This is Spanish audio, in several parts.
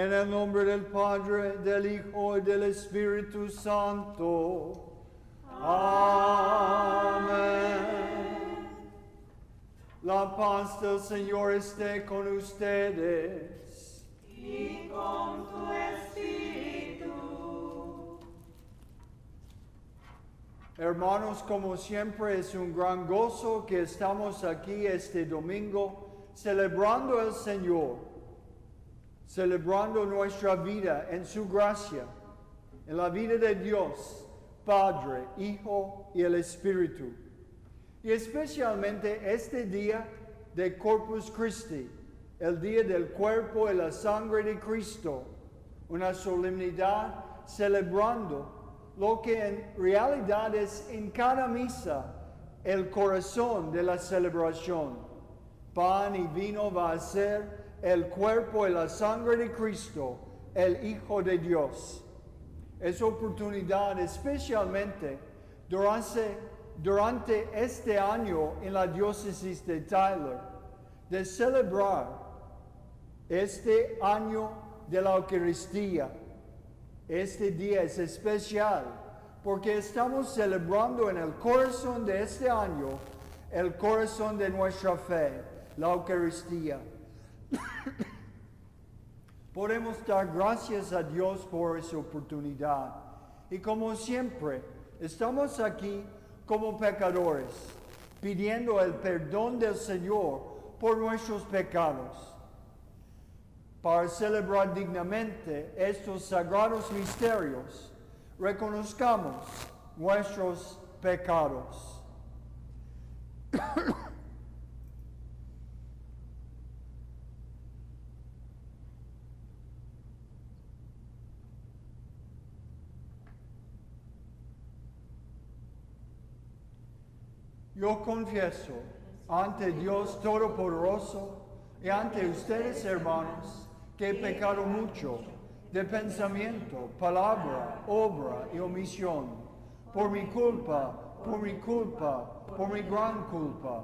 En el nombre del Padre, del Hijo y del Espíritu Santo. Amén. La paz del Señor esté con ustedes. Y con tu espíritu. Hermanos, como siempre es un gran gozo que estamos aquí este domingo celebrando al Señor, celebrando nuestra vida en su gracia, en la vida de Dios, Padre, Hijo y el Espíritu. Y especialmente este día de Corpus Christi, el día del cuerpo y la sangre de Cristo, una solemnidad celebrando lo que en realidad es en cada misa el corazón de la celebración. Pan y vino va a ser el cuerpo y la sangre de Cristo, el Hijo de Dios. Es oportunidad especialmente durante este año en la diócesis de Tyler de celebrar este año de la Eucaristía. Este día es especial porque estamos celebrando en el corazón de este año el corazón de nuestra fe, la Eucaristía. Podemos dar gracias a Dios por esa oportunidad. Y como siempre, estamos aquí como pecadores, pidiendo el perdón del Señor por nuestros pecados. Para celebrar dignamente estos sagrados misterios, reconozcamos nuestros pecados. Yo confieso ante Dios Todopoderoso y ante ustedes, hermanos, que he pecado mucho de pensamiento, palabra, obra y omisión, por mi culpa, por mi gran culpa.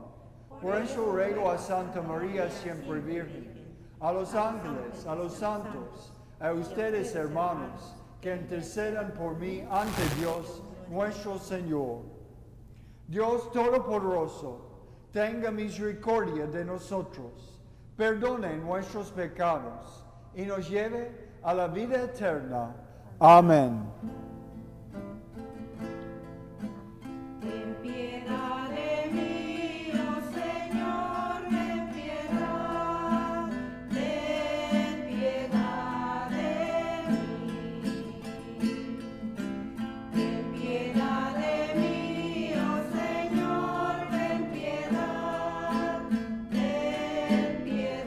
Por eso ruego a Santa María siempre Virgen, a los ángeles, a los santos, a ustedes, hermanos, que intercedan por mí ante Dios nuestro Señor. Dios Todopoderoso, tenga misericordia de nosotros, perdone nuestros pecados y nos lleve a la vida eterna. Amén. Ten piedad de mí, oh Señor, ten piedad de mí. Ten piedad de mí, oh Señor, ten piedad de mí. Ten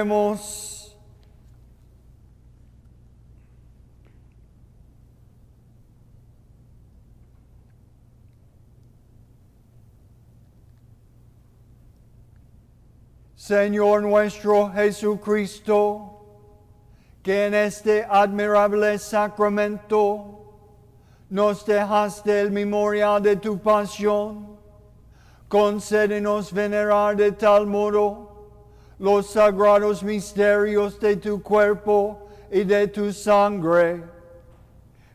Oremos. Señor nuestro Jesucristo, que en este admirable sacramento nos dejaste el memorial de tu pasión, concédenos venerar de tal modo los sagrados misterios de tu cuerpo y de tu sangre,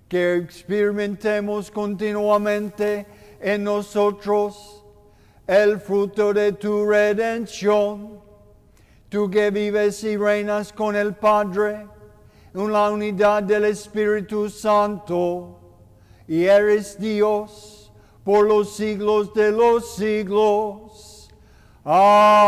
que experimentemos continuamente en nosotros el fruto de tu redención, tú que vives y reinas con el Padre en la unidad del Espíritu Santo, y eres Dios por los siglos de los siglos. Amén.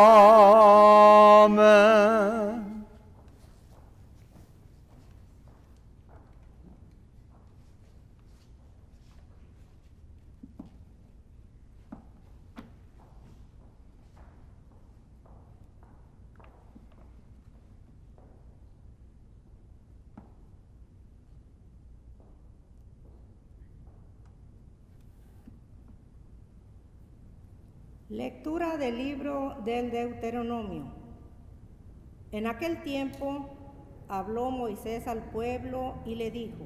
Lectura del libro del Deuteronomio. En aquel tiempo habló Moisés al pueblo y le dijo: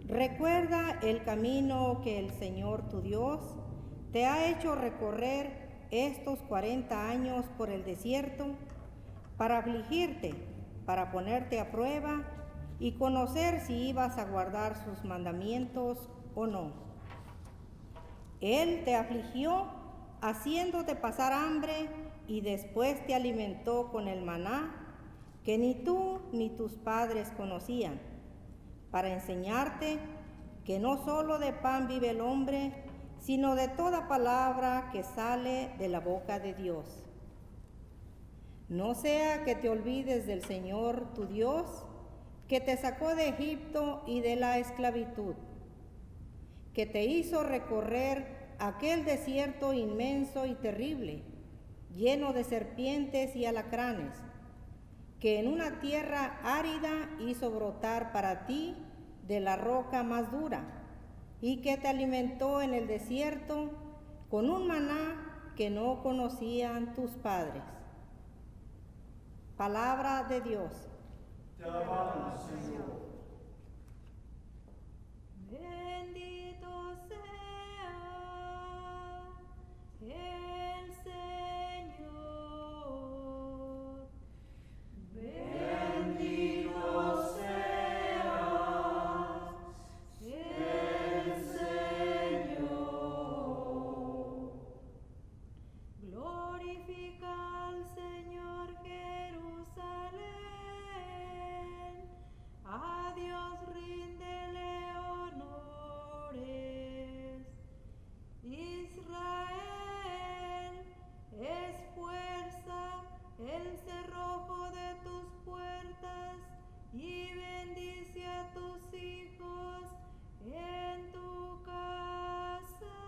Recuerda el camino que el Señor tu Dios te ha hecho recorrer estos 40 años por el desierto para afligirte, para ponerte a prueba y conocer si ibas a guardar sus mandamientos o no. Él te afligió haciéndote pasar hambre y después te alimentó con el maná que ni tú ni tus padres conocían, para enseñarte que no solo de pan vive el hombre, sino de toda palabra que sale de la boca de Dios. No sea que te olvides del Señor tu Dios, que te sacó de Egipto y de la esclavitud, que te hizo recorrer aquel desierto inmenso y terrible, lleno de serpientes y alacranes, que en una tierra árida hizo brotar para ti de la roca más dura, y que te alimentó en el desierto con un maná que no conocían tus padres. Palabra de Dios. Te alabamos, Señor. Bendito sea el Señor. Bendito sea el Señor. Glorifica al Señor Jerusalén. A Dios ríndele honores. Israel es fuerza, el cerrojo de tus puertas, y bendice a tus hijos en tu casa.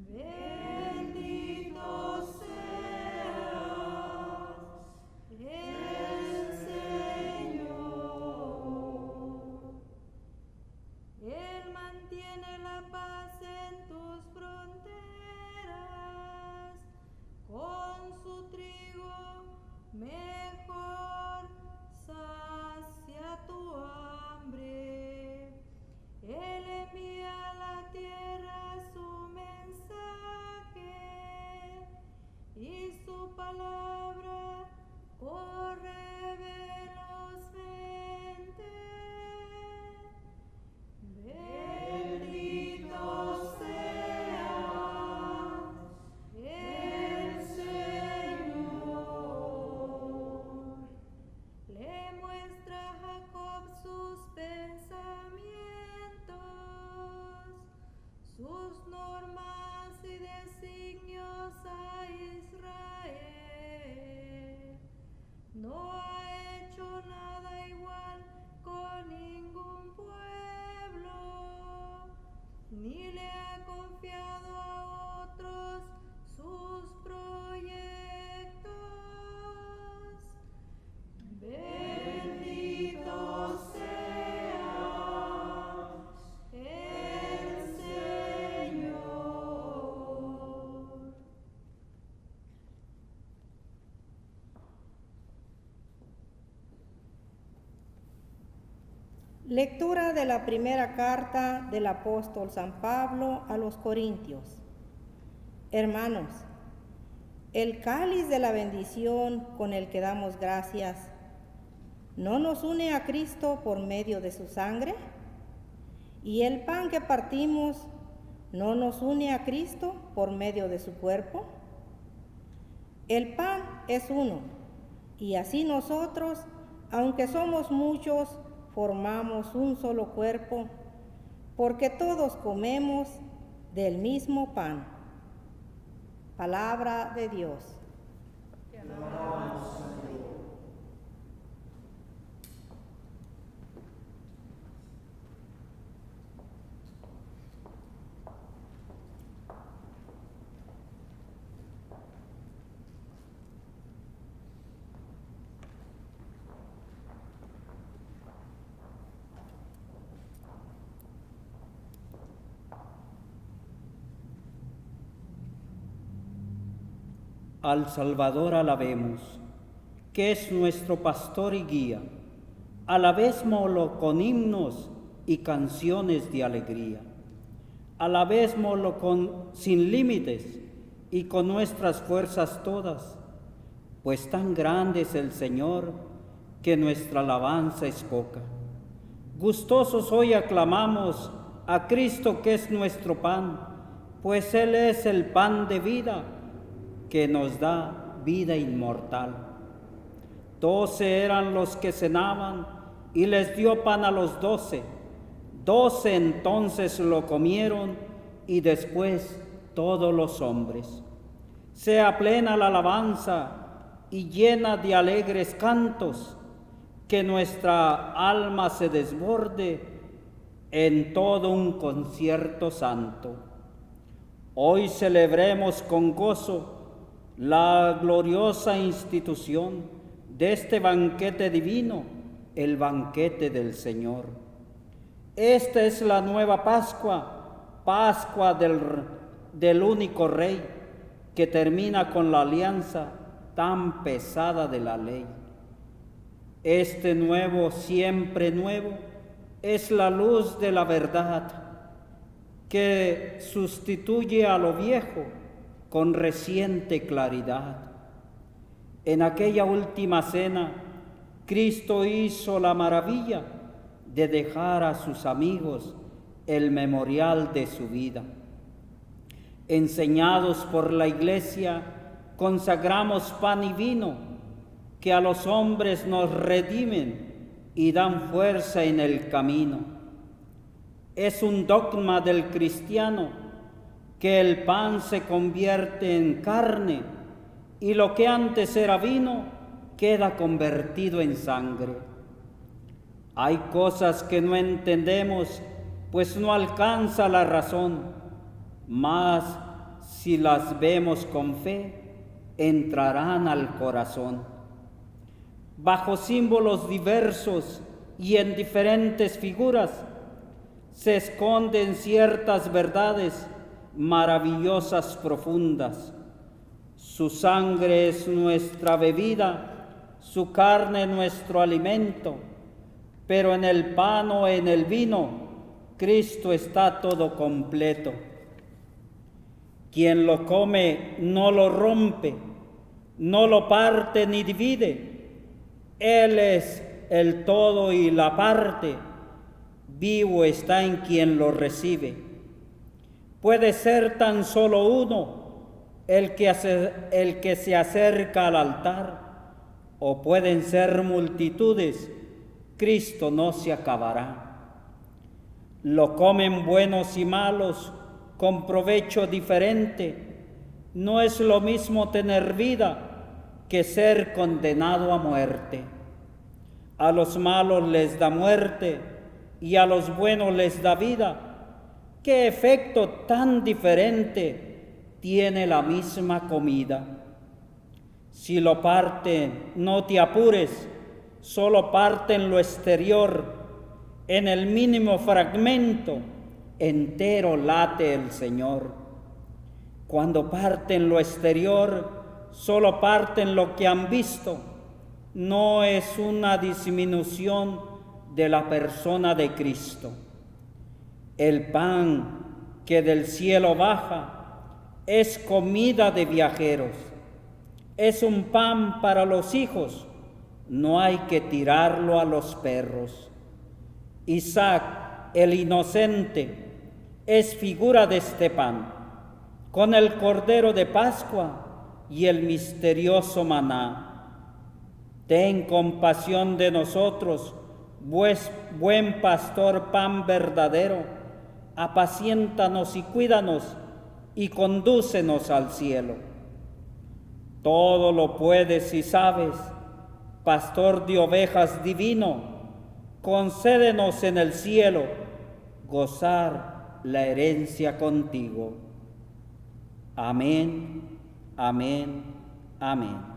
Bendito seas el Señor. Él mantiene la paz en tus fronteras, con su trigo mejor sacia tu hambre. Él envía a la tierra su mensaje, y su palabra corre velozmente. Bendito seas el Señor. Le muestra a Jacob sus pensamientos, sus normas y designios a Israel. No ha hecho nada igual con ningún pueblo, ni le ha confiado a otros sus proyectos. Lectura de la primera carta del apóstol San Pablo a los Corintios. Hermanos, el cáliz de la bendición con el que damos gracias, ¿no nos une a Cristo por medio de su sangre? ¿Y el pan que partimos no nos une a Cristo por medio de su cuerpo? El pan es uno, y así nosotros, aunque somos muchos, formamos un solo cuerpo, porque todos comemos del mismo pan. Palabra de Dios. Te alabamos, Señor. Al Salvador alabemos, que es nuestro pastor y guía. Alabémoslo con himnos y canciones de alegría. Alabémoslo sin límites y con nuestras fuerzas todas, pues tan grande es el Señor que nuestra alabanza es poca. Gustosos hoy aclamamos a Cristo, que es nuestro pan, pues Él es el pan de vida, que nos da vida inmortal. 12 eran los que cenaban y les dio pan a los 12. 12 entonces lo comieron y después todos los hombres. Sea plena la alabanza y llena de alegres cantos, que nuestra alma se desborde en todo un concierto santo. Hoy celebremos con gozo la gloriosa institución de este banquete divino, el banquete del Señor. Esta es la nueva Pascua, Pascua del único Rey, que termina con la alianza tan pesada de la ley. Este nuevo, siempre nuevo, es la luz de la verdad, que sustituye a lo viejo con reciente claridad. En aquella última cena, Cristo hizo la maravilla de dejar a sus amigos el memorial de su vida. Enseñados por la Iglesia, consagramos pan y vino, que a los hombres nos redimen y dan fuerza en el camino. Es un dogma del cristiano que el pan se convierte en carne y lo que antes era vino queda convertido en sangre. Hay cosas que no entendemos, pues no alcanza la razón, mas si las vemos con fe, entrarán al corazón. Bajo símbolos diversos y en diferentes figuras se esconden ciertas verdades maravillosas, profundas. Su sangre es nuestra bebida, su carne nuestro alimento, pero en el pan o en el vino, Cristo está todo completo. Quien lo come no lo rompe, no lo parte ni divide. Él es el todo y la parte, vivo está en quien lo recibe. Puede ser tan solo uno el que se acerca al altar, o pueden ser multitudes, Cristo no se acabará. Lo comen buenos y malos con provecho diferente. No es lo mismo tener vida que ser condenado a muerte. A los malos les da muerte y a los buenos les da vida. ¿Qué efecto tan diferente tiene la misma comida? Si lo parten, no te apures, solo parten lo exterior. En el mínimo fragmento, entero late el Señor. Cuando parten lo exterior, solo parten lo que han visto. No es una disminución de la persona de Cristo. El pan que del cielo baja es comida de viajeros, es un pan para los hijos, no hay que tirarlo a los perros. Isaac, el inocente, es figura de este pan, con el Cordero de Pascua y el misterioso maná. Ten compasión de nosotros, buen pastor, pan verdadero, apaciéntanos y cuídanos y condúcenos al cielo. Todo lo puedes y sabes, pastor de ovejas divino, concédenos en el cielo gozar la herencia contigo. Amén, amén, amén.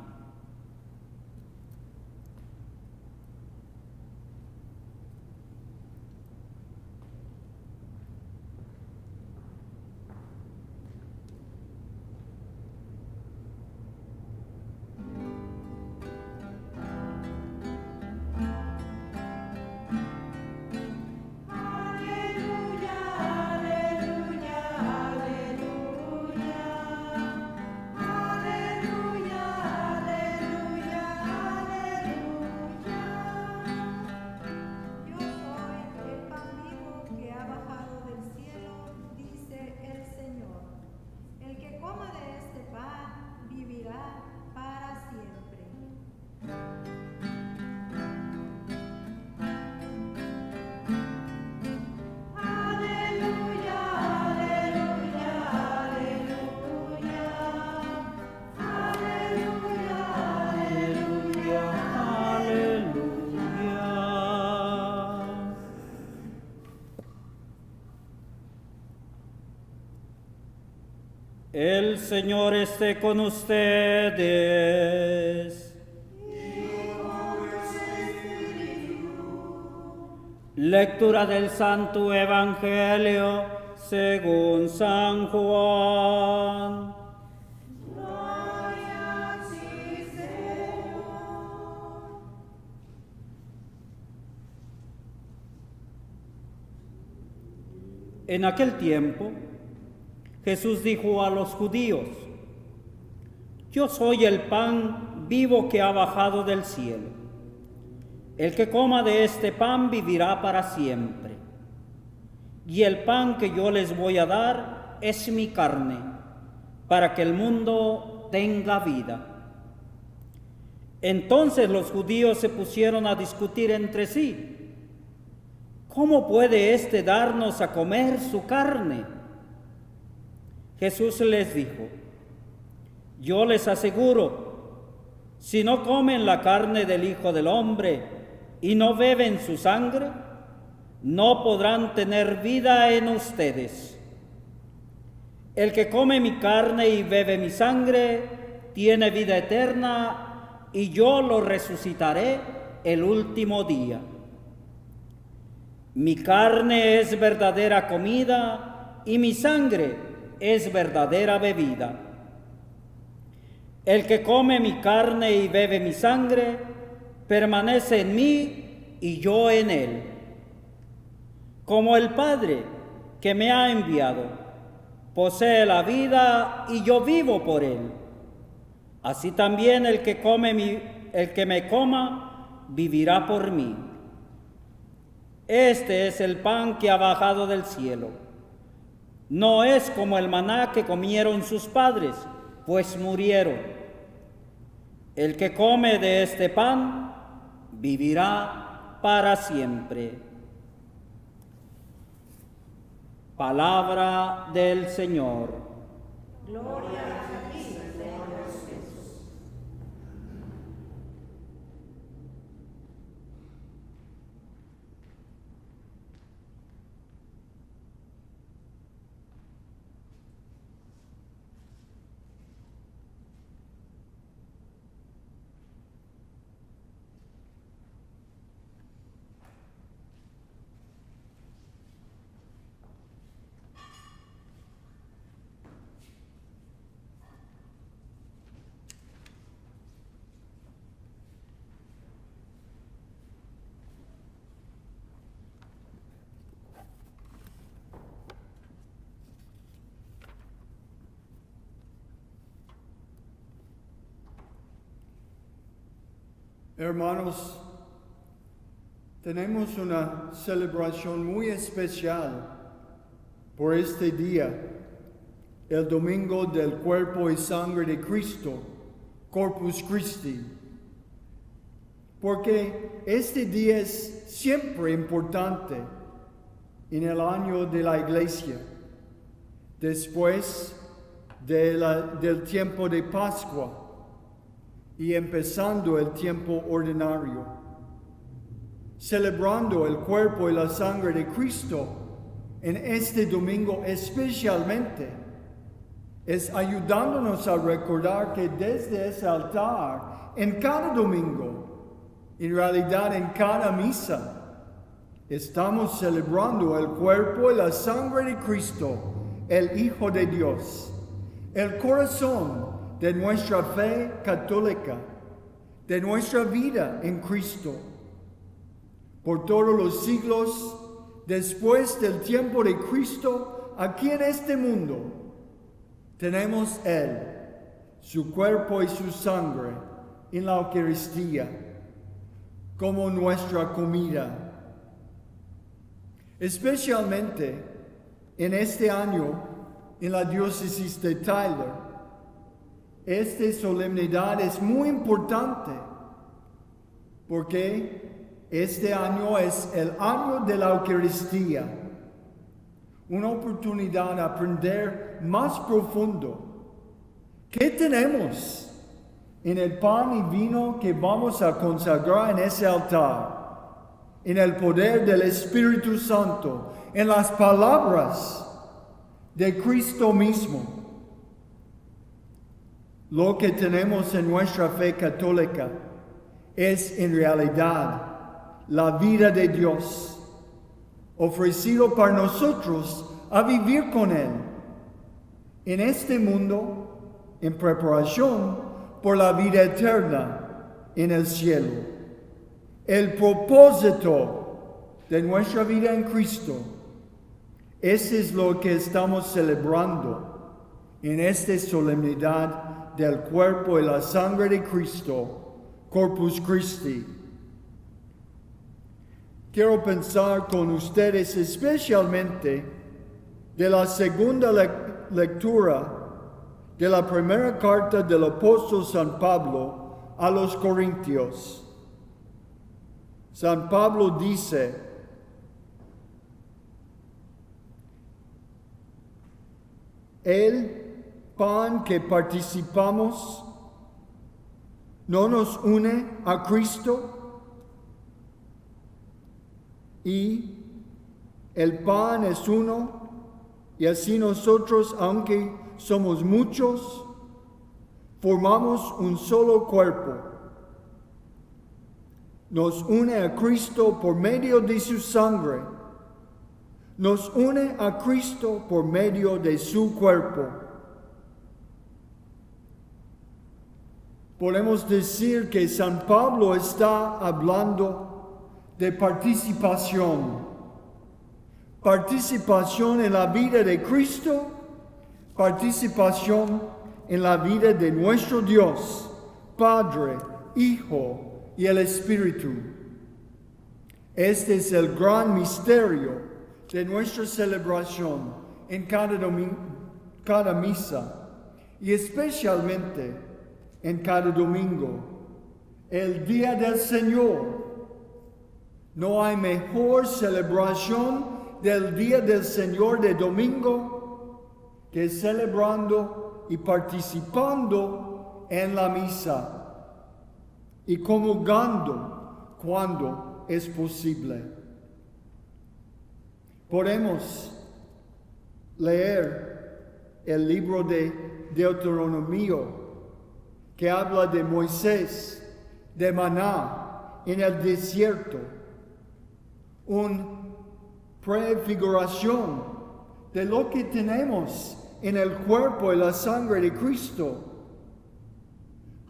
El Señor esté con ustedes. Y con tu espíritu. Lectura del Santo Evangelio según San Juan. Gloria a ti, Señor. En aquel tiempo, Jesús dijo a los judíos: Yo soy el pan vivo que ha bajado del cielo. El que coma de este pan vivirá para siempre. Y el pan que yo les voy a dar es mi carne, para que el mundo tenga vida. Entonces los judíos se pusieron a discutir entre sí: ¿Cómo puede éste darnos a comer su carne? Jesús les dijo: Yo les aseguro, si no comen la carne del Hijo del Hombre y no beben su sangre, no podrán tener vida en ustedes. El que come mi carne y bebe mi sangre tiene vida eterna, y yo lo resucitaré el último día. Mi carne es verdadera comida y mi sangre es verdadera bebida. El que come mi carne y bebe mi sangre permanece en mí y yo en él. Como el Padre que me ha enviado posee la vida y yo vivo por él, así también el que me coma vivirá por mí. Este es el pan que ha bajado del cielo. No es como el maná que comieron sus padres, pues murieron. El que come de este pan vivirá para siempre. Palabra del Señor. Gloria a ti, Señor Jesús. Hermanos, tenemos una celebración muy especial por este día, el domingo del cuerpo y sangre de Cristo, Corpus Christi, porque este día es siempre importante en el año de la Iglesia, después del tiempo de Pascua y empezando el tiempo ordinario, celebrando el cuerpo y la sangre de Cristo en este domingo especialmente, es ayudándonos a recordar que desde ese altar, en cada domingo, en realidad en cada misa, estamos celebrando el cuerpo y la sangre de Cristo, el Hijo de Dios, el corazón de nuestra fe católica, de nuestra vida en Cristo. Por todos los siglos, después del tiempo de Cristo, aquí en este mundo, tenemos Él, su cuerpo y su sangre en la Eucaristía, como nuestra comida. Especialmente en este año, en la diócesis de Tyler, esta solemnidad es muy importante porque este año es el año de la Eucaristía, una oportunidad de aprender más profundo qué tenemos en el pan y vino que vamos a consagrar en ese altar, en el poder del Espíritu Santo, en las palabras de Cristo mismo. Lo que tenemos en nuestra fe católica es en realidad la vida de Dios, ofrecido para nosotros a vivir con Él en este mundo en preparación por la vida eterna en el cielo. El propósito de nuestra vida en Cristo, ese es lo que estamos celebrando en esta solemnidad del cuerpo y la sangre de Cristo, Corpus Christi. Quiero pensar con ustedes especialmente de la segunda lectura de la primera carta del apóstol San Pablo a los Corintios. San Pablo dice: el pan que participamos no nos une a Cristo, y el pan es uno, y así nosotros, aunque somos muchos, formamos un solo cuerpo. Nos une a Cristo por medio de su sangre, nos une a Cristo por medio de su cuerpo. Podemos decir que San Pablo está hablando de participación. Participación en la vida de Cristo, participación en la vida de nuestro Dios, Padre, Hijo y el Espíritu. Este es el gran misterio de nuestra celebración en cada misa, y especialmente en cada domingo, el día del Señor. No hay mejor celebración del día del Señor de domingo que celebrando y participando en la misa y comulgando cuando es posible. Podemos leer el libro de Deuteronomio, que habla de Moisés, de maná en el desierto, una prefiguración de lo que tenemos en el cuerpo y la sangre de Cristo.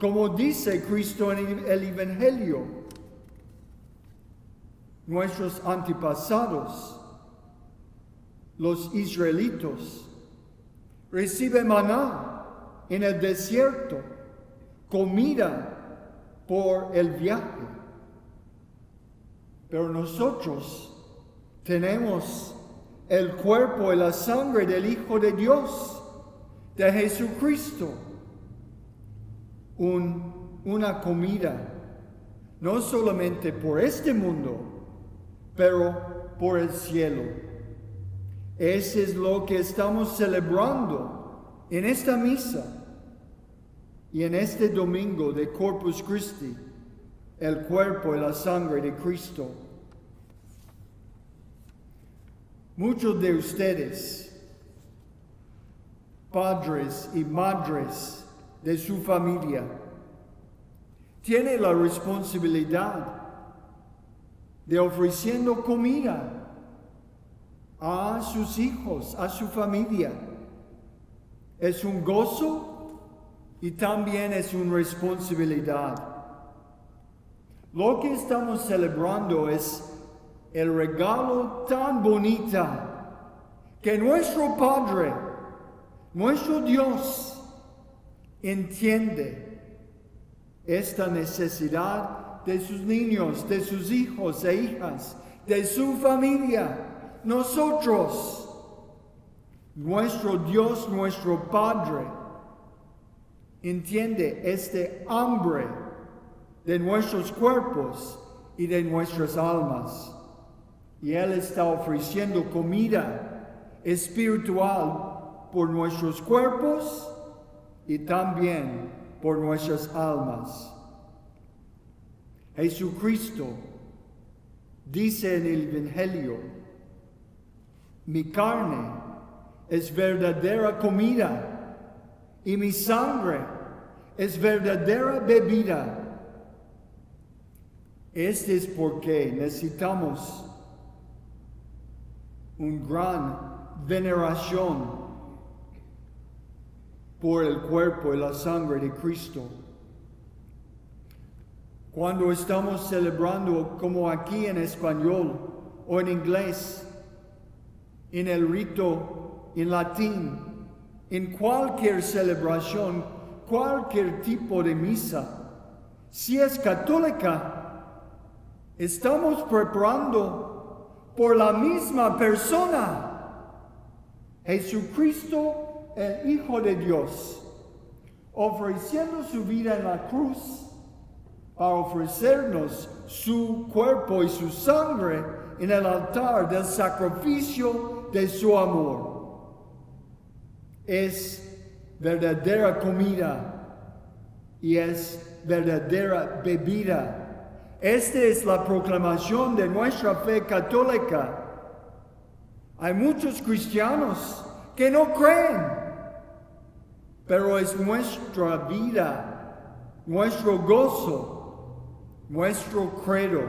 Como dice Cristo en el Evangelio, nuestros antepasados, los israelitos, reciben maná en el desierto, comida por el viaje. Pero nosotros tenemos el cuerpo y la sangre del Hijo de Dios, de Jesucristo. Una comida, no solamente por este mundo, pero por el cielo. Eso es lo que estamos celebrando en esta misa y en este domingo de Corpus Christi, el cuerpo y la sangre de Cristo. Muchos de ustedes, padres y madres de su familia, tienen la responsabilidad de ofreciendo comida a sus hijos, a su familia. Es un gozo y también es una responsabilidad. Lo que estamos celebrando es el regalo tan bonito que nuestro Padre, nuestro Dios, entiende esta necesidad de sus niños, de sus hijos e hijas, de su familia. Nosotros, nuestro Dios, nuestro Padre, entiende este hambre de nuestros cuerpos y de nuestras almas. Y Él está ofreciendo comida espiritual por nuestros cuerpos y también por nuestras almas. Jesucristo dice en el Evangelio: mi carne es verdadera comida y mi sangre es verdadera bebida. Este es porque necesitamos una gran veneración por el cuerpo y la sangre de Cristo. Cuando estamos celebrando, como aquí en español o en inglés, en el rito en latín, en cualquier celebración, cualquier tipo de misa, si es católica, estamos preparando por la misma persona, Jesucristo, el Hijo de Dios, ofreciendo su vida en la cruz para ofrecernos su cuerpo y su sangre en el altar del sacrificio de su amor. Es verdadera comida y es verdadera bebida. Esta es la proclamación de nuestra fe católica. Hay muchos cristianos que no creen, pero es nuestra vida, nuestro gozo, nuestro credo,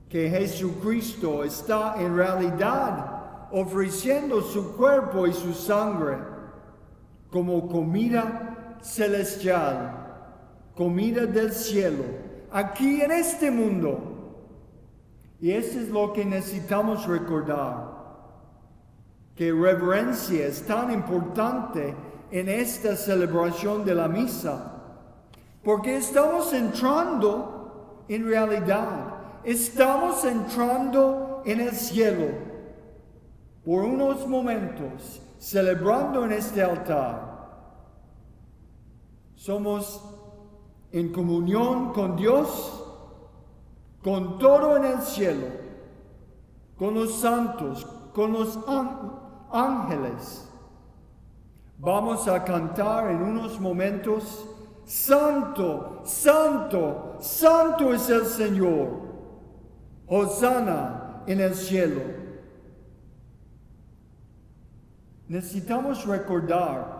que Jesucristo está en realidad ofreciendo su cuerpo y su sangre como comida celestial, comida del cielo, aquí en este mundo. Y eso es lo que necesitamos recordar, que reverencia es tan importante en esta celebración de la misa, porque estamos entrando en realidad, estamos entrando en el cielo por unos momentos, celebrando en este altar. Somos en comunión con Dios, con todo en el cielo, con los santos, con los ángeles. Vamos a cantar en unos momentos: Santo, Santo, Santo es el Señor. Hosana en el cielo. Necesitamos recordar,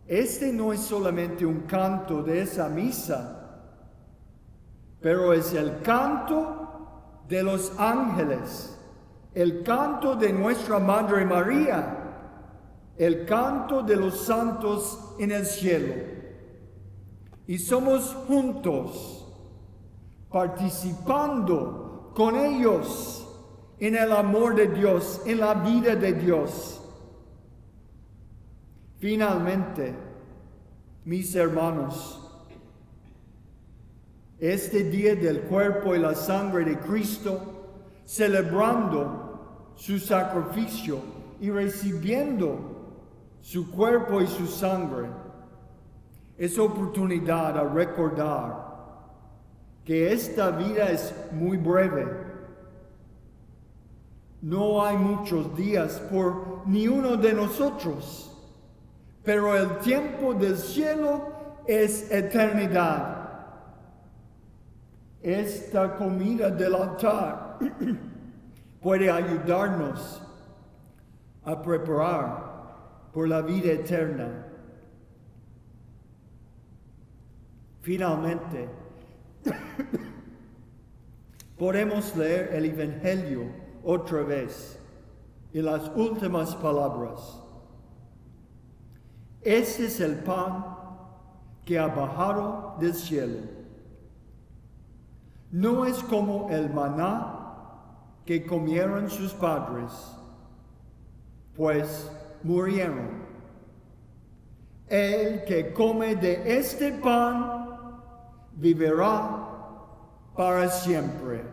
este no es solamente un canto de esa misa, pero es el canto de los ángeles, el canto de nuestra Madre María, el canto de los santos en el cielo. Y somos juntos, participando con ellos en el amor de Dios, en la vida de Dios. Finalmente, mis hermanos, este día del cuerpo y la sangre de Cristo, celebrando su sacrificio y recibiendo su cuerpo y su sangre, es oportunidad a recordar que esta vida es muy breve. No hay muchos días por ni uno de nosotros, pero el tiempo del cielo es eternidad. Esta comida del altar puede ayudarnos a preparar por la vida eterna. Finalmente, podemos leer el Evangelio otra vez y las últimas palabras. Este es el pan que ha bajado del cielo. No es como el maná que comieron sus padres, pues murieron. El que come de este pan vivirá para siempre.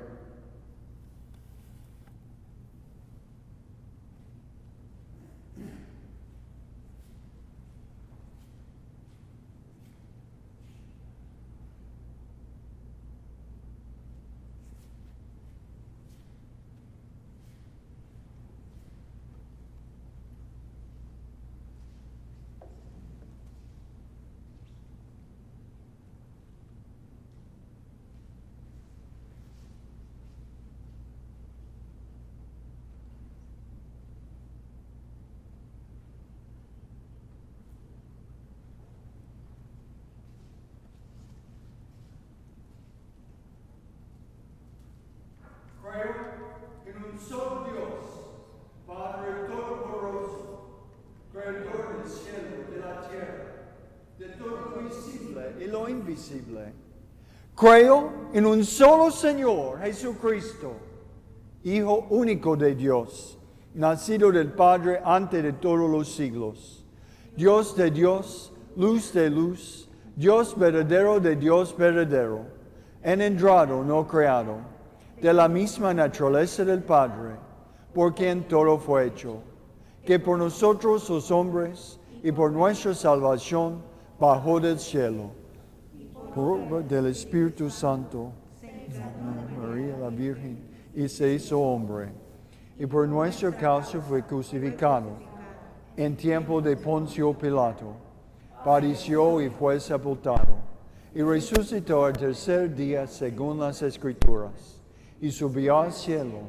Creo en un solo Dios, Padre Todopoderoso, Creador del cielo y de la tierra, de todo lo visible y lo invisible. Creo en un solo Señor, Jesucristo, Hijo único de Dios, nacido del Padre antes de todos los siglos. Dios de Dios, luz de luz, Dios verdadero de Dios verdadero, engendrado, no creado, de la misma naturaleza del Padre, por quien todo fue hecho, que por nosotros los hombres y por nuestra salvación bajó del cielo, por obra del Espíritu Santo, María la Virgen, y se hizo hombre, y por nuestra causa fue crucificado, en tiempo de Poncio Pilato, padeció y fue sepultado, y resucitó al tercer día según las Escrituras, y subió al cielo,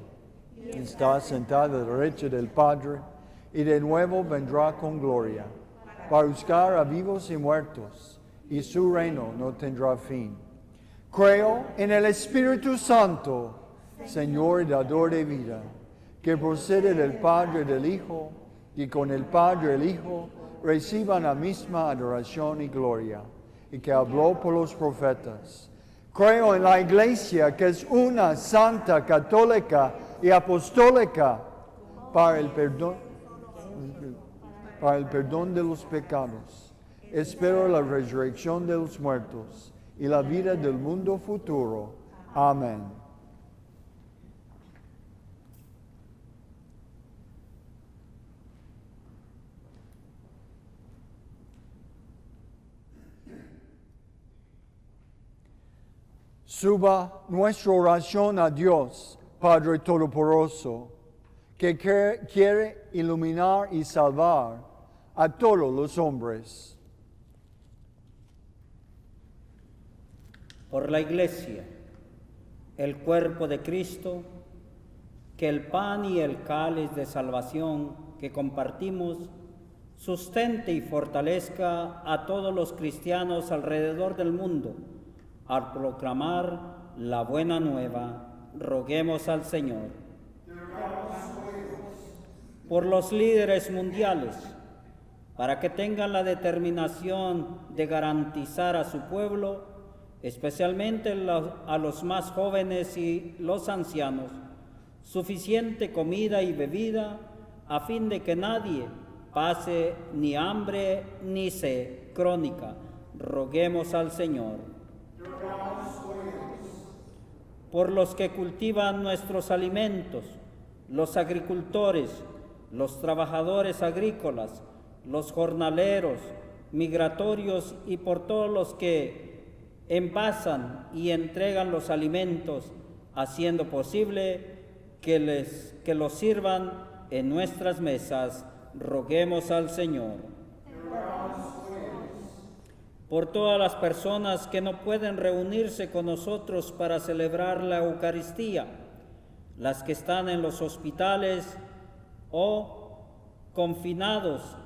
está sentado a la derecha del Padre, y de nuevo vendrá con gloria, para juzgar a vivos y muertos, y su reino no tendrá fin. Creo en el Espíritu Santo, Señor y dador de vida, que procede del Padre y del Hijo, y con el Padre y el Hijo reciban la misma adoración y gloria, y que habló por los profetas. Creo en la Iglesia, que es una, santa, católica y apostólica, para el perdón de los pecados. Espero la resurrección de los muertos y la vida del mundo futuro. Amén. Suba nuestra oración a Dios, Padre Todopoderoso, que quiere iluminar y salvar a todos los hombres. Por la Iglesia, el cuerpo de Cristo, que el pan y el cáliz de salvación que compartimos sustente y fortalezca a todos los cristianos alrededor del mundo. Al proclamar la buena nueva, roguemos al Señor. Por los líderes mundiales, para que tengan la determinación de garantizar a su pueblo, especialmente a los más jóvenes y los ancianos, suficiente comida y bebida, a fin de que nadie pase ni hambre ni sed crónica. Roguemos al Señor. por los que cultivan nuestros alimentos, los agricultores, los trabajadores agrícolas, los jornaleros, migratorios y por todos los que envasan y entregan los alimentos, haciendo posible que los sirvan en nuestras mesas. Roguemos al Señor. Por todas las personas que no pueden reunirse con nosotros para celebrar la Eucaristía, las que están en los hospitales o confinados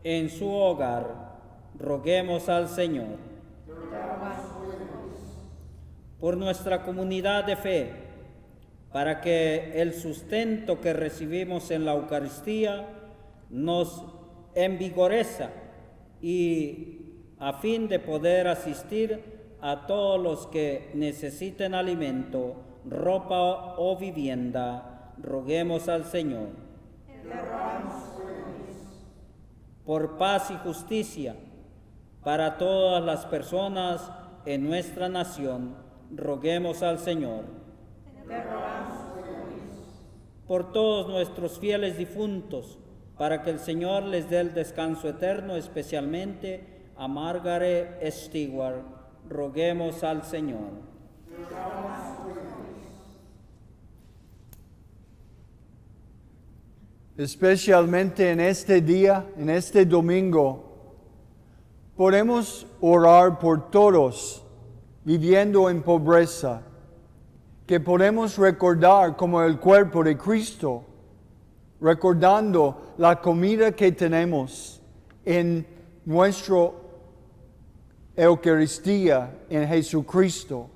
en su hogar, roguemos al Señor. Por nuestra comunidad de fe, para que el sustento que recibimos en la Eucaristía nos envigoreza y a fin de poder asistir a todos los que necesiten alimento, ropa o vivienda, roguemos al Señor. Por paz y justicia para todas las personas en nuestra nación, roguemos al Señor. Por todos nuestros fieles difuntos, para que el Señor les dé el descanso eterno, especialmente a Margaret Stewart, roguemos al Señor. Especialmente en este día, en este domingo, podemos orar por todos viviendo en pobreza, que podemos recordar como el cuerpo de Cristo, recordando la comida que tenemos en nuestra Eucaristía en Jesucristo,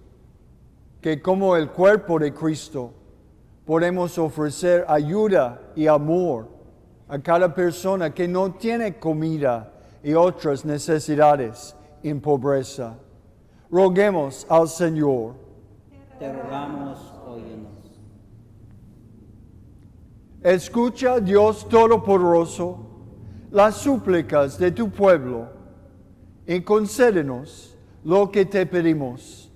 que como el cuerpo de Cristo podemos ofrecer ayuda y amor a cada persona que no tiene comida y otras necesidades en pobreza. Roguemos al Señor. Te rogamos, óyenos. Escucha, Dios Todopoderoso, las súplicas de tu pueblo y concédenos lo que te pedimos,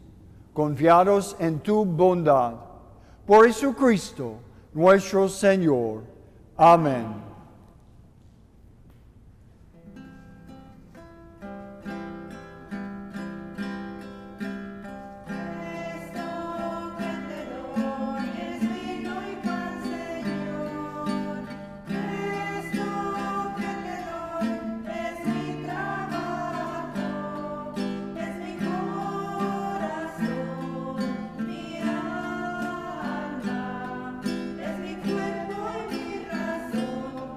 confiados en tu bondad. Por Jesucristo, nuestro Señor. Amén. Es mi cuerpo y mi razón.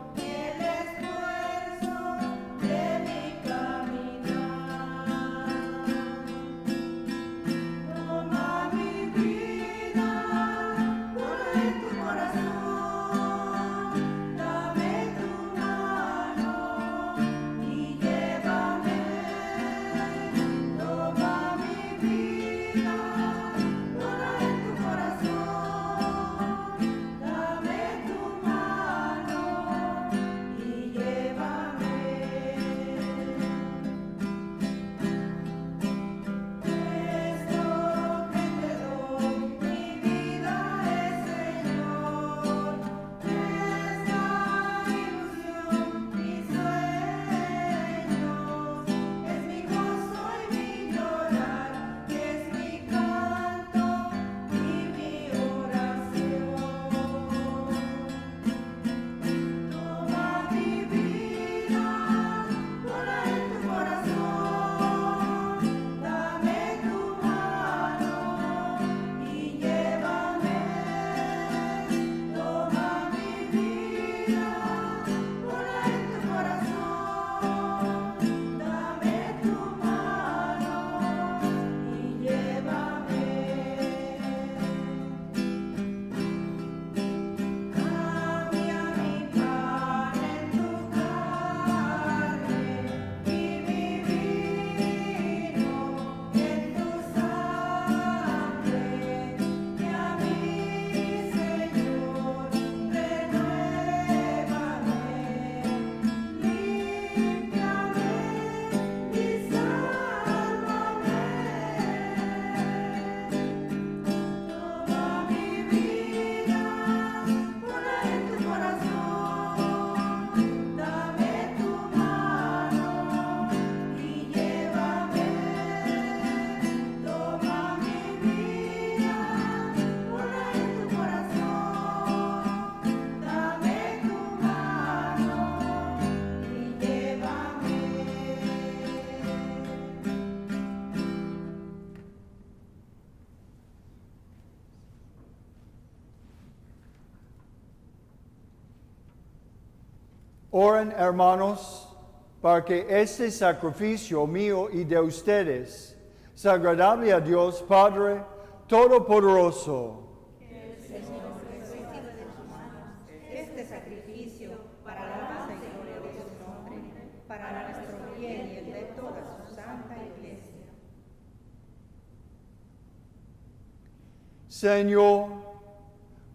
Oren, hermanos, para que este sacrificio mío y de ustedes sea agradable a Dios Padre Todopoderoso. Este sacrificio para la alabanza y gloria de su nombre, para nuestro bien y el de toda su santa iglesia. Señor,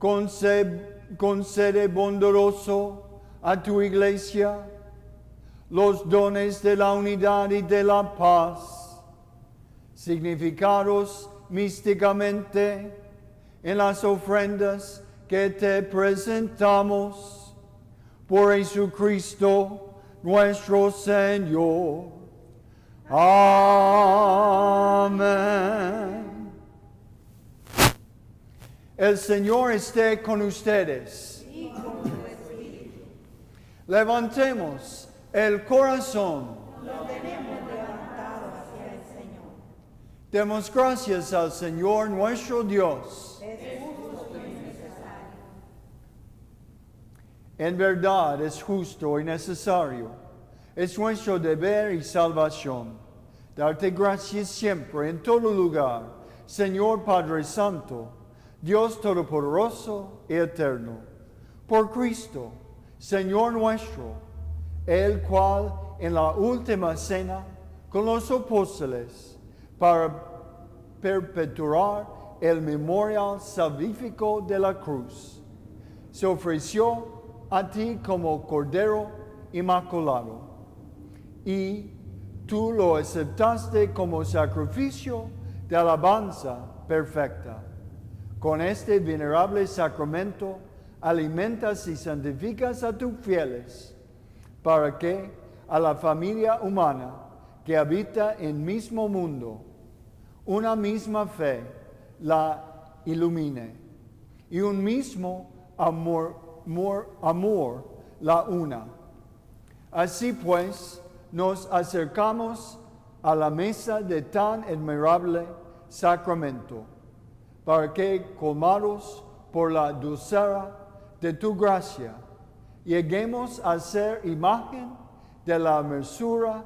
concede bondadoso a tu iglesia los dones de la unidad y de la paz, significados místicamente en las ofrendas que te presentamos por Jesucristo nuestro Señor. Amén. El Señor esté con ustedes. Levantemos el corazón. Lo tenemos levantado hacia el Señor. Demos gracias al Señor nuestro Dios. Es justo y necesario. En verdad es justo y necesario. Es nuestro deber y salvación. Darte gracias siempre, en todo lugar, Señor Padre Santo, Dios Todopoderoso y Eterno. Por Cristo, Señor nuestro, el cual en la última cena con los apóstoles, para perpetuar el memorial salvífico de la cruz, se ofreció a ti como Cordero Inmaculado, y tú lo aceptaste como sacrificio de alabanza perfecta. Con este venerable sacramento alimentas y santificas a tus fieles, para que a la familia humana que habita en el mismo mundo, una misma fe la ilumine, y un mismo amor la una. Así pues, nos acercamos a la mesa de tan admirable sacramento, para que, colmados por la dulzura de tu gracia, lleguemos a ser imagen de la hermosura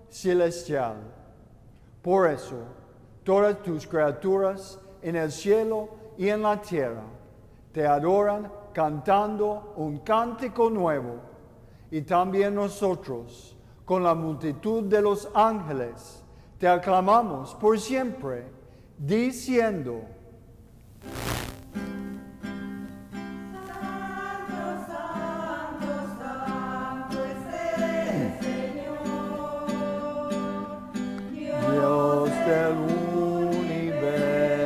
celestial. Por eso, todas tus criaturas en el cielo y en la tierra te adoran cantando un cántico nuevo, y también nosotros, con la multitud de los ángeles, te aclamamos por siempre, diciendo: Dios del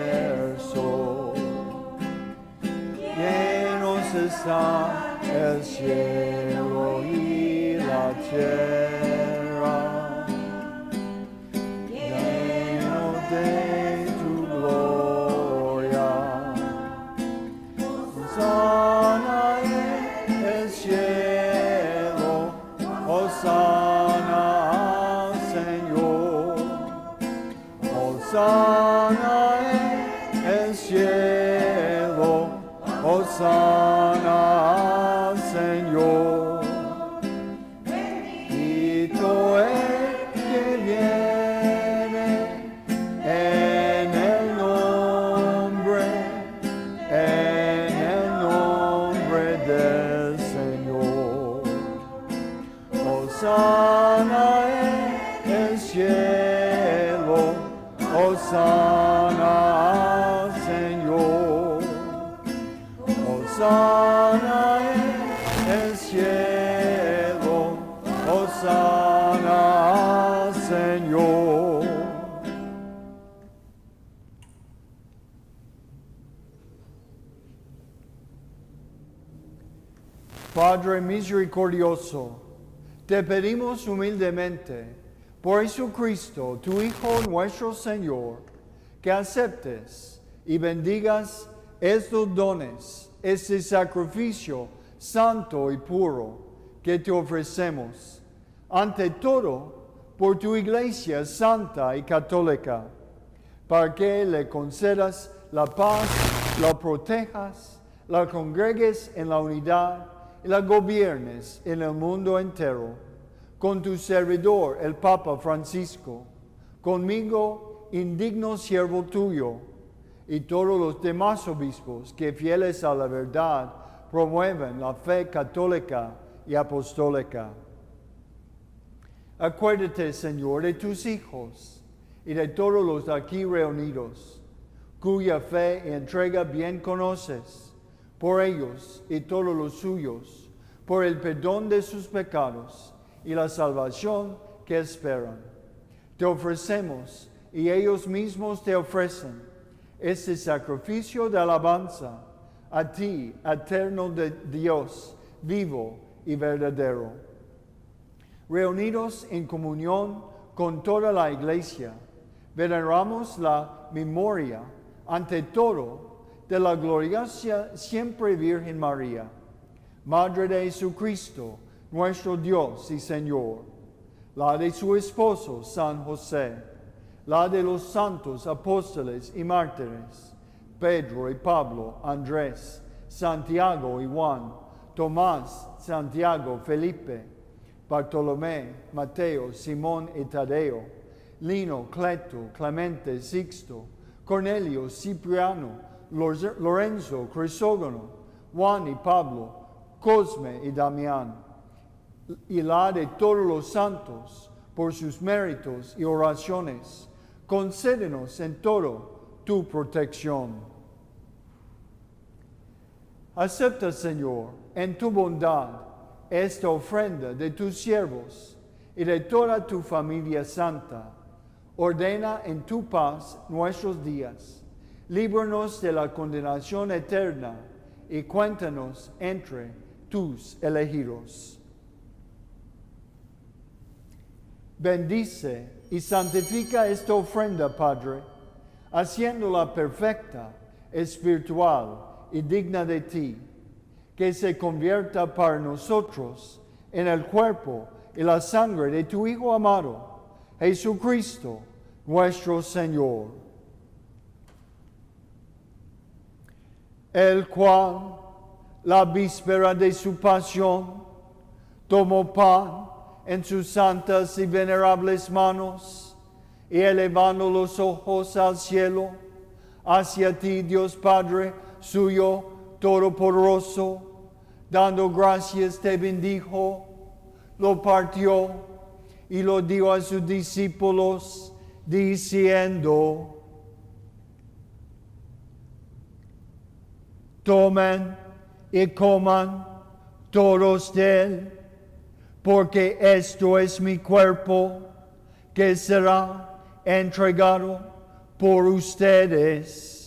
universo, llenos está el cielo y la tierra, lleno de tu gloria. Hosana en el cielo, hosana al Señor. Hosana en el cielo, hosana al Señor. Bendito el que viene en el nombre del Señor. Hosana en el cielo, hosana al Señor. Hosana en el cielo, hosana al Señor. Padre misericordioso, te pedimos humildemente, por Jesucristo, tu Hijo nuestro Señor, que aceptes y bendigas estos dones, este sacrificio santo y puro que te ofrecemos, ante todo por tu Iglesia santa y católica, para que le concedas la paz, la protejas, la congregues en la unidad y la gobiernes en el mundo entero, con tu servidor, el Papa Francisco, conmigo, indigno siervo tuyo, y todos los demás obispos que fieles a la verdad promueven la fe católica y apostólica. Acuérdate, Señor, de tus hijos y de todos los aquí reunidos, cuya fe y entrega bien conoces, por ellos y todos los suyos, por el perdón de sus pecados y la salvación que esperan. Te ofrecemos y ellos mismos te ofrecen este sacrificio de alabanza a ti, eterno de Dios, vivo y verdadero. Reunidos en comunión con toda la Iglesia, veneramos la memoria, ante todo, de la gloriosa siempre Virgen María, Madre de Jesucristo, nuestro Dios y Señor, la de su esposo San José, la de los santos apóstoles y mártires, Pedro y Pablo, Andrés, Santiago y Juan, Tomás, Santiago, Felipe, Bartolomé, Mateo, Simón y Tadeo, Lino, Cleto, Clemente, Sixto, Cornelio, Cipriano, Lorenzo, Crisógono, Juan y Pablo, Cosme y Damián, y la de todos los santos, por sus méritos y oraciones, concédenos en todo tu protección. Acepta, Señor, en tu bondad, esta ofrenda de tus siervos y de toda tu familia santa. Ordena en tu paz nuestros días. Líbranos de la condenación eterna y cuéntanos entre tus elegidos. Bendice y santifica esta ofrenda, Padre, haciéndola perfecta, espiritual y digna de ti, que se convierta para nosotros en el cuerpo y la sangre de tu Hijo amado, Jesucristo, nuestro Señor, el cual, la víspera de su pasión, tomó pan en sus santas y venerables manos, y elevando los ojos al cielo, hacia ti, Dios Padre suyo, todopoderoso, dando gracias te bendijo, lo partió y lo dio a sus discípulos, diciendo: tomen y coman todos de él, porque esto es mi cuerpo, que será entregado por ustedes.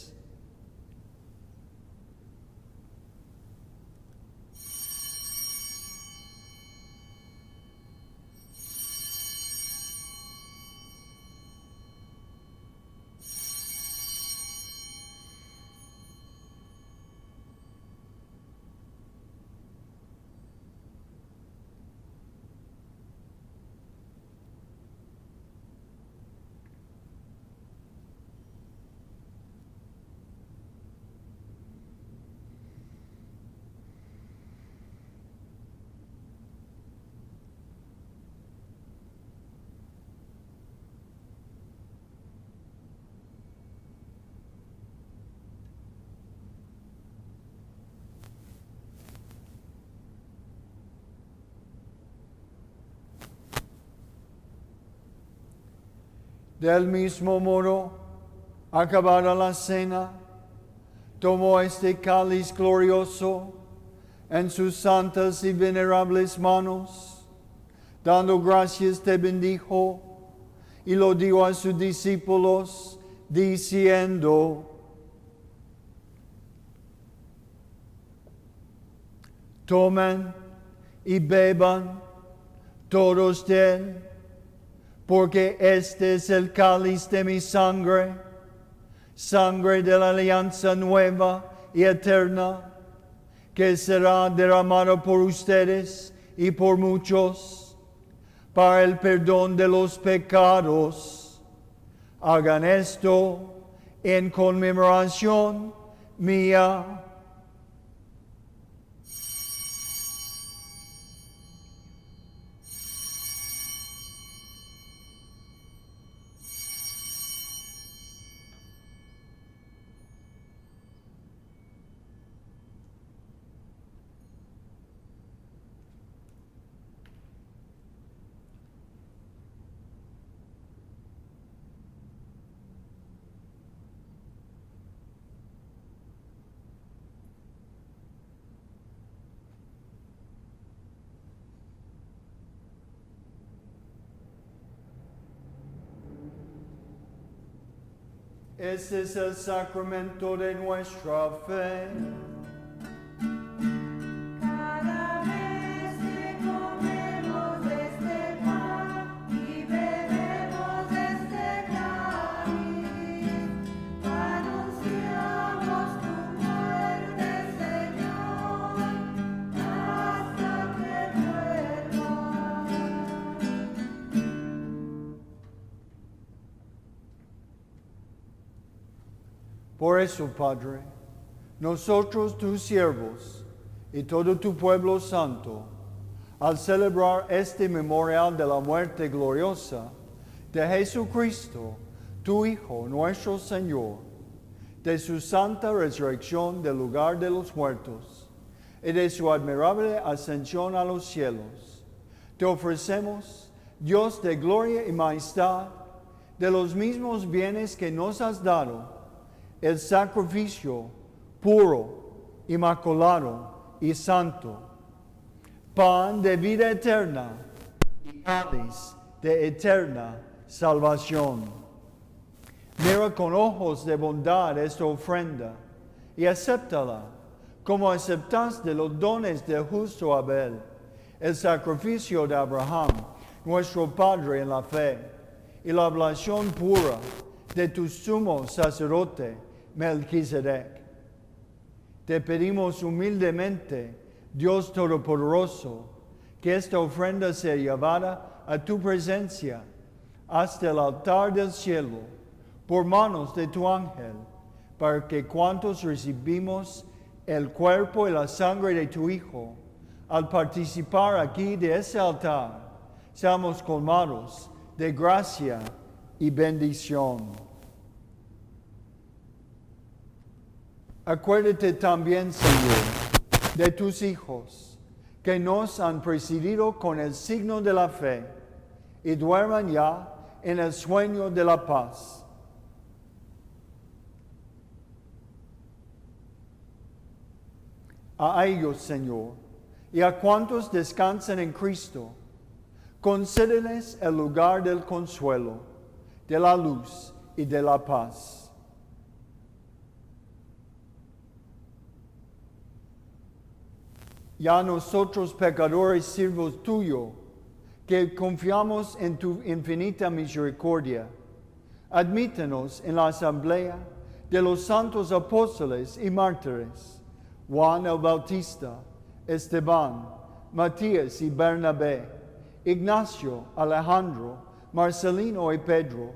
Del mismo modo, acabada la cena, tomó este cáliz glorioso en sus santas y venerables manos, dando gracias te bendijo y lo dio a sus discípulos, diciendo: tomen y beban todos de él, porque este es el cáliz de mi sangre, sangre de la alianza nueva y eterna, que será derramada por ustedes y por muchos, para el perdón de los pecados. Hagan esto en conmemoración mía. Este es el sacramento de nuestra fe. Cada vez que comemos de este pan y bebemos de este cáliz, anunciamos tu muerte, Señor, hasta que vuelvas. Por eso, Padre, nosotros tus siervos y todo tu pueblo santo, al celebrar este memorial de la muerte gloriosa de Jesucristo, tu Hijo, nuestro Señor, de su santa resurrección del lugar de los muertos y de su admirable ascensión a los cielos, te ofrecemos, Dios de gloria y majestad, de los mismos bienes que nos has dado, el sacrificio puro, inmaculado y santo, pan de vida eterna y cáliz de eterna salvación. Mira con ojos de bondad esta ofrenda y acéptala como aceptaste los dones del justo Abel, el sacrificio de Abraham, nuestro Padre en la fe, y la oblación pura de tu sumo sacerdote, Melquisedec. Te pedimos humildemente, Dios Todopoderoso, que esta ofrenda sea llevada a tu presencia hasta el altar del cielo por manos de tu ángel, para que cuantos recibimos el cuerpo y la sangre de tu Hijo, al participar aquí de ese altar, seamos colmados de gracia y bendición. Acuérdate también, Señor, de tus hijos que nos han precedido con el signo de la fe y duerman ya en el sueño de la paz. A ellos, Señor, y a cuantos descansan en Cristo, concédeles el lugar del consuelo, de la luz y de la paz. Ya nosotros pecadores siervos tuyos, que confiamos en tu infinita misericordia, admítenos en la asamblea de los santos apóstoles y mártires, Juan el Bautista, Esteban, Matías y Bernabé, Ignacio, Alejandro, Marcelino y Pedro,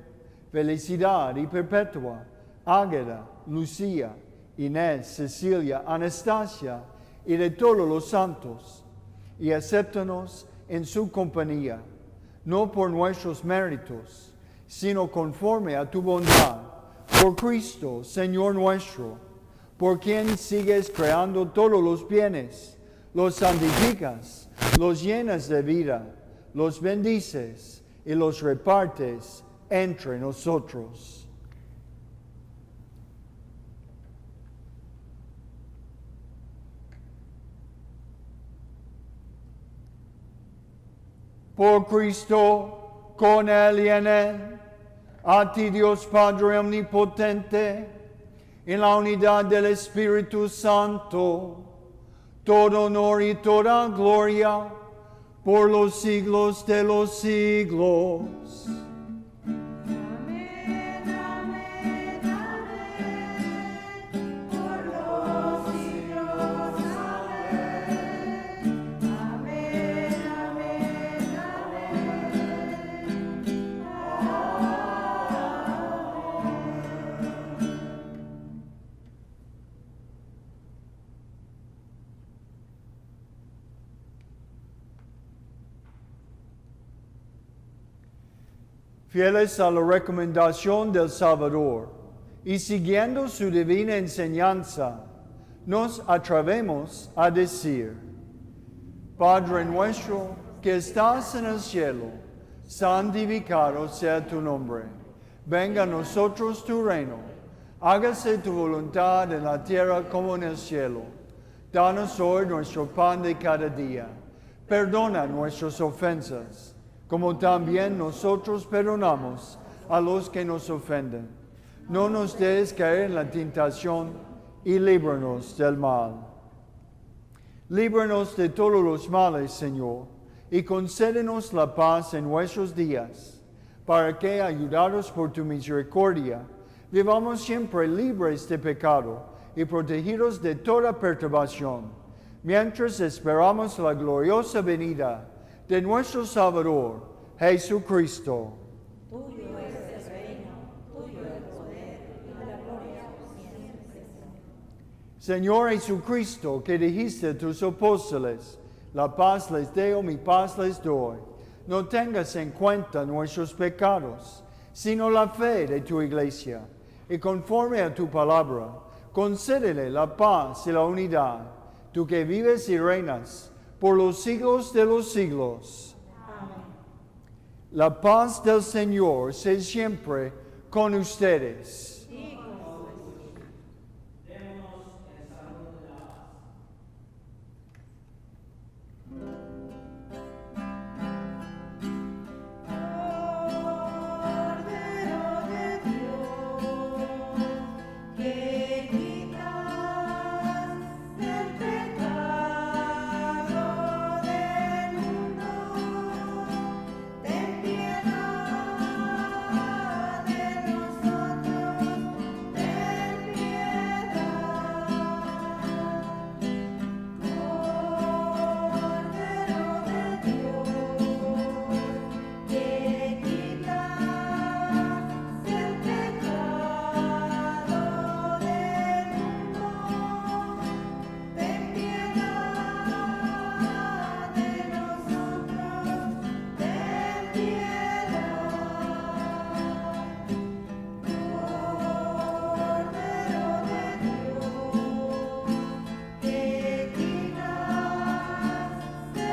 Felicidad y Perpetua, Águeda, Lucía, Inés, Cecilia, Anastasia, y de todos los santos, y acéptanos en su compañía, no por nuestros méritos, sino conforme a tu bondad, por Cristo, Señor nuestro, por quien sigues creando todos los bienes, los santificas, los llenas de vida, los bendices y los repartes entre nosotros. Por Cristo, con Él y en Él, a ti Dios Padre Omnipotente, en la unidad del Espíritu Santo, todo honor y toda gloria, por los siglos de los siglos. Amén, amén, amén, por los siglos, amén. Amén, amén, Fieles a la recomendación del Salvador y siguiendo su divina enseñanza, nos atrevemos a decir: Padre nuestro que estás en el cielo, santificado sea tu nombre. Venga a nosotros tu reino. Hágase tu voluntad en la tierra como en el cielo. Danos hoy nuestro pan de cada día. Perdona nuestras ofensas, como también nosotros perdonamos a los que nos ofenden. No nos dejes caer en la tentación y líbranos del mal. Líbranos de todos los males, Señor, y concédenos la paz en nuestros días, para que, ayudados por tu misericordia, vivamos siempre libres de pecado y protegidos de toda perturbación, mientras esperamos la gloriosa venida de nuestro Salvador, Jesucristo. Tuyo es el reino, tuyo el poder y la gloria por siempre. Señor Jesucristo, que dijiste a tus apóstoles, la paz les dejo, mi paz les doy. No tengas en cuenta nuestros pecados, sino la fe de tu iglesia. Y conforme a tu palabra, concédele la paz y la unidad, tú que vives y reinas por los siglos de los siglos. Amén. La paz del Señor sea siempre con ustedes. Cordero de Dios, que quitas el pecado del mundo, ten piedad de nosotros, ten piedad. Cordero de Dios, que quitas el pecado del mundo, ten piedad de nosotros,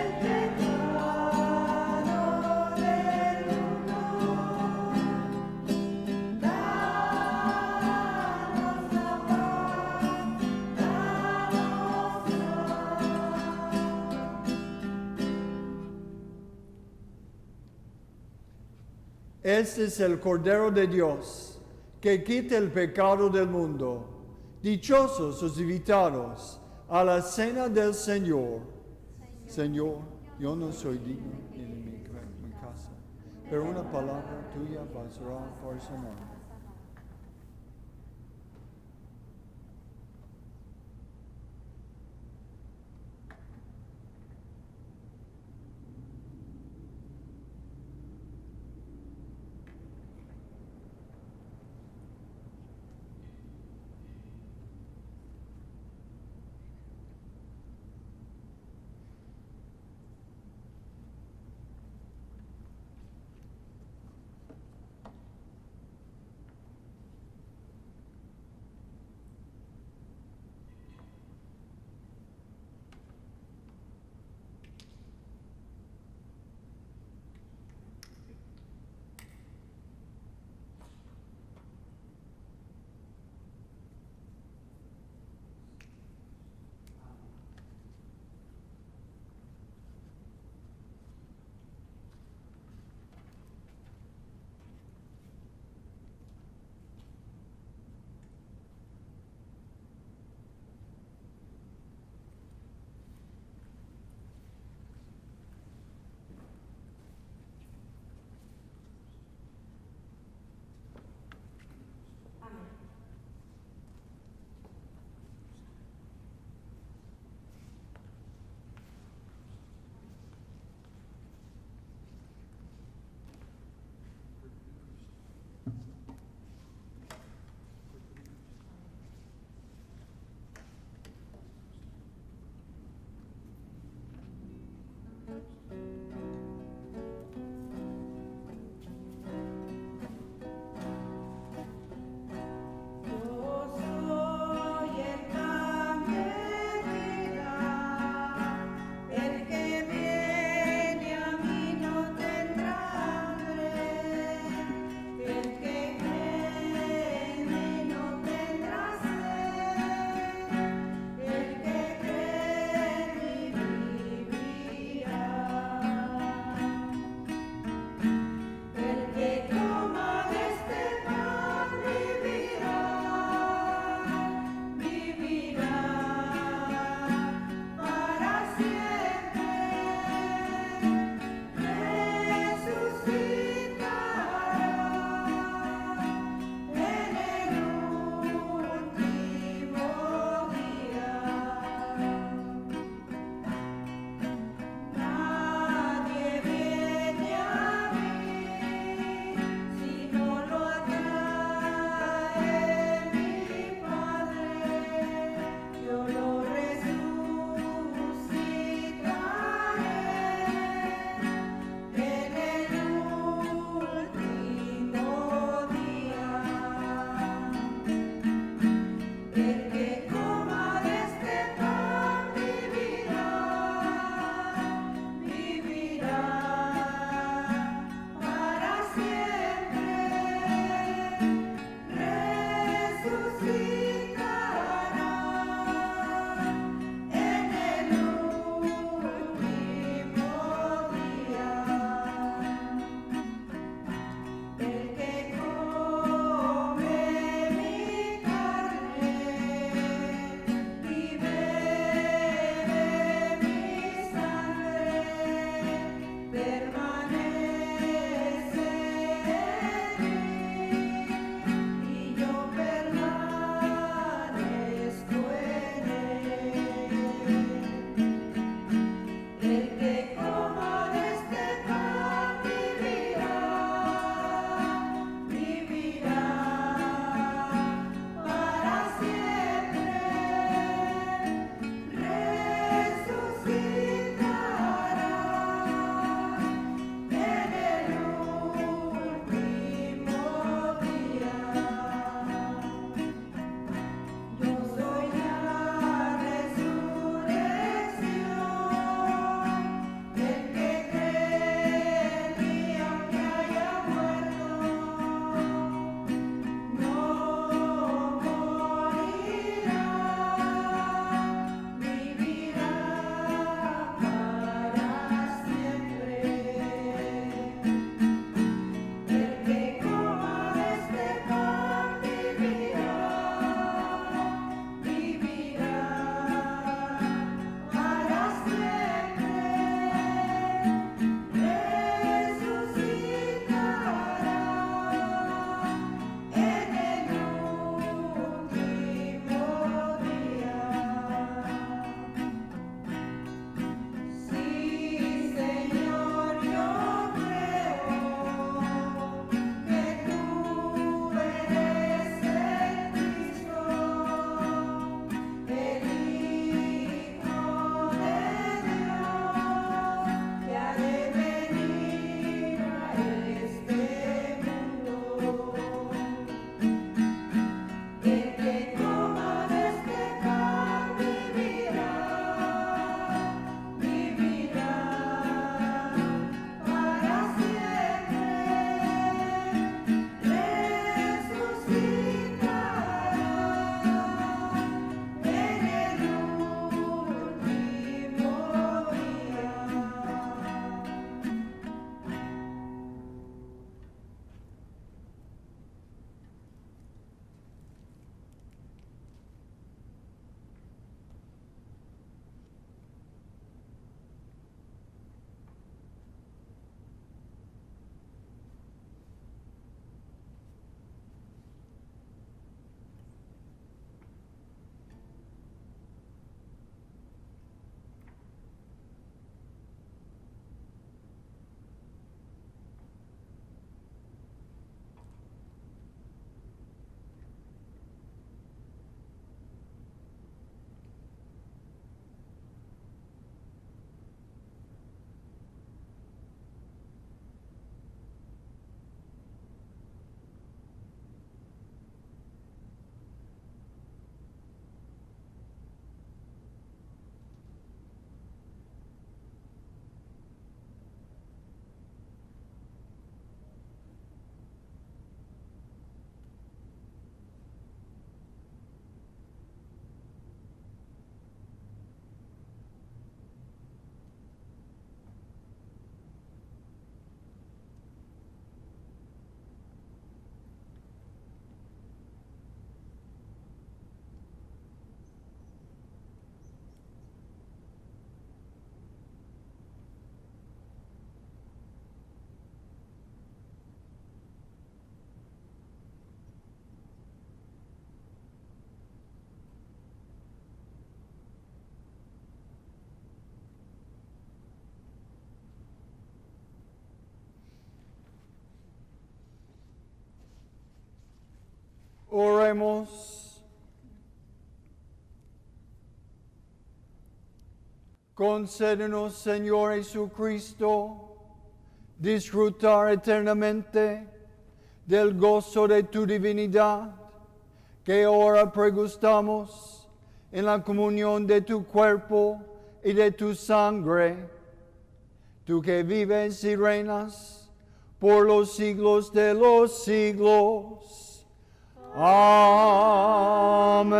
ten Este es el Cordero de Dios, que quita el pecado del mundo. Dichosos los invitados a la cena del Señor. Señor, yo no soy digno de mi casa, pero una palabra tuya bastará para sanarme. Oremos. Concédenos, Señor Jesucristo, disfrutar eternamente del gozo de tu divinidad, que ahora pregustamos en la comunión de tu cuerpo y de tu sangre, tú que vives y reinas por los siglos de los siglos. Amén.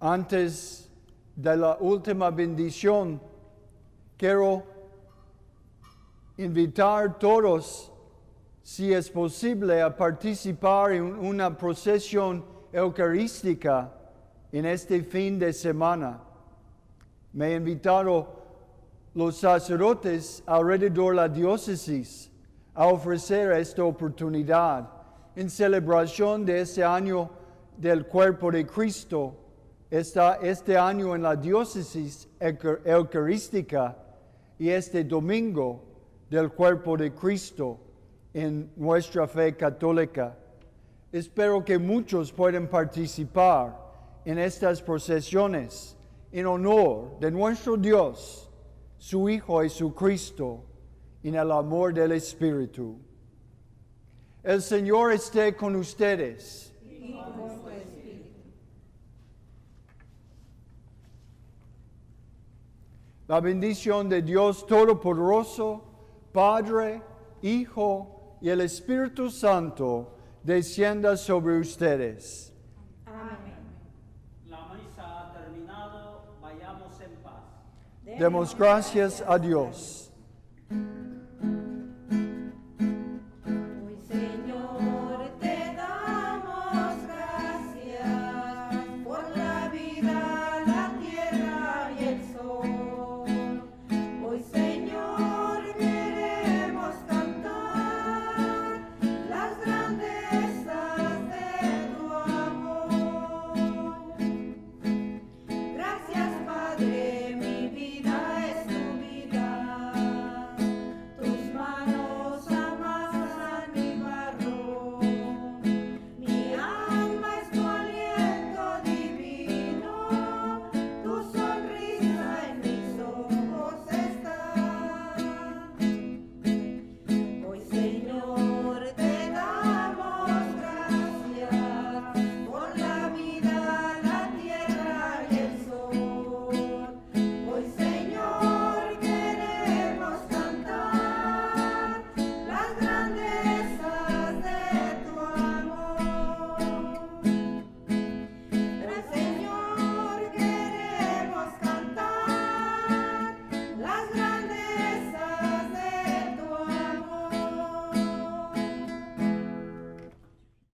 Antes de la última bendición, quiero invitar a todos, si es posible, a participar en una procesión eucarística en este fin de semana. Me han invitado los sacerdotes alrededor de la diócesis a ofrecer esta oportunidad en celebración de este año del cuerpo de Cristo. Este año en la diócesis eucarística y este domingo del cuerpo de Cristo en nuestra fe católica. Espero que muchos puedan participar en estas procesiones en honor de nuestro Dios, su Hijo Jesucristo, en el amor del Espíritu. El Señor esté con ustedes. La bendición de Dios Todopoderoso, Padre, Hijo y el Espíritu Santo, descienda sobre ustedes. Amén. La misa ha terminado, vayamos en paz. Demos gracias a Dios.